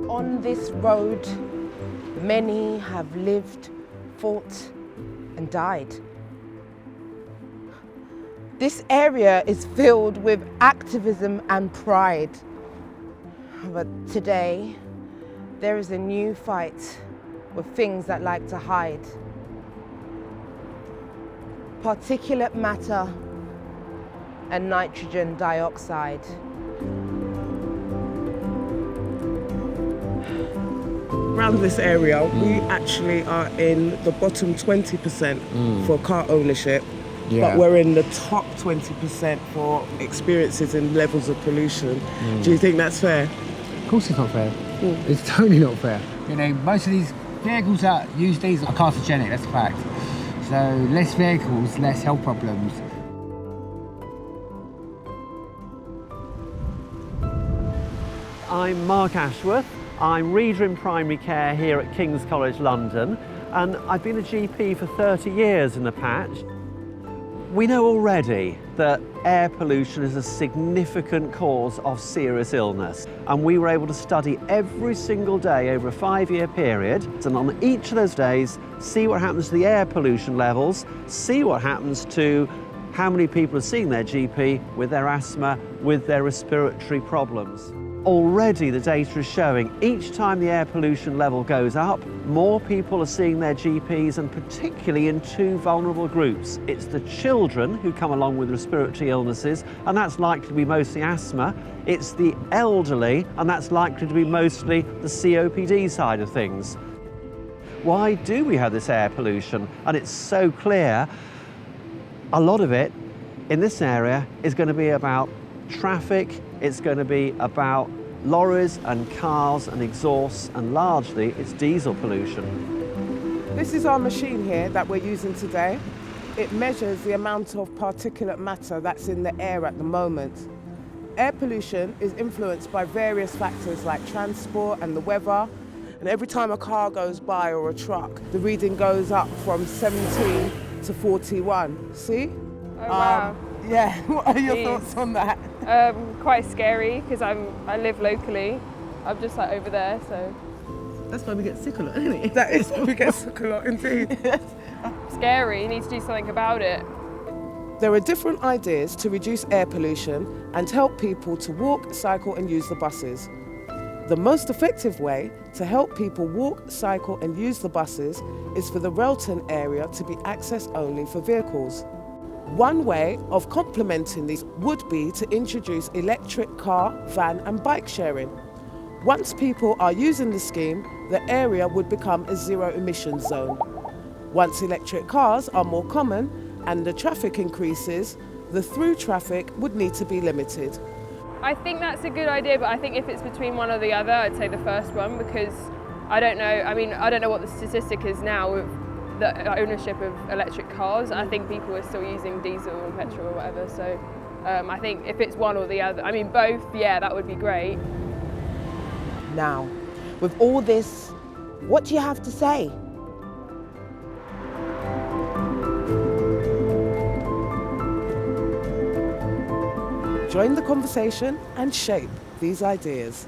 On this road, many have lived, fought, and died. This area is filled with activism and pride. But today, there is a new fight with things that like to hide. Particulate matter and nitrogen dioxide. Around this area, we actually are in the bottom 20% for car ownership, but we're in the top 20% for experiences and levels of pollution. Do you think that's fair? Of course it's not fair. It's totally not fair. You know, most of these vehicles that use diesel are carcinogenic, that's a fact. So less vehicles, less health problems. I'm Mark Ashworth. I'm Reader in Primary Care here at King's College London, and I've been a GP for 30 years in the patch. We know already that air pollution is a significant cause of serious illness, and we were able to study every single day over a 5-year period, and on each of those days see what happens to the air pollution levels, see what happens to how many people are seeing their GP with their asthma, with their respiratory problems. Already the data is showing each time the air pollution level goes up, more people are seeing their GPs, and particularly in two vulnerable groups. It's the children who come along with respiratory illnesses, and that's likely to be mostly asthma. It's the elderly, and that's likely to be mostly the COPD side of things. Why do we have this air pollution? And it's so clear. A lot of it in this area is going to be about traffic, it's going to be about lorries and cars and exhausts, and largely it's diesel pollution. This is our machine here that we're using today. It measures the amount of particulate matter that's in the air at the moment. Air pollution is influenced by various factors like transport and the weather. And every time a car goes by or a truck, the reading goes up from 17 to 41. See? Oh, wow. Yeah, what are your thoughts on that? Quite scary because I live locally. I'm just like over there, so. That's why we get sick a lot, isn't it? That is why we get sick a lot indeed. Scary, you need to do something about it. There are different ideas to reduce air pollution and help people to walk, cycle and use the buses. The most effective way to help people walk, cycle and use the buses is for the Railton area to be access only for vehicles. One way of complementing these would be to introduce electric car, van and bike sharing. Once people are using the scheme, the area would become a zero emissions zone. Once electric cars are more common and the traffic increases, the through traffic would need to be limited. I think that's a good idea, but I think if it's between one or the other, I'd say the first one, because I don't know what the statistic is now with the ownership of electric cars. I think people are still using diesel and petrol or whatever, so I think if it's one or the other, I mean both, yeah, that would be great. Now, with all this, what do you have to say? Join the conversation and shape these ideas.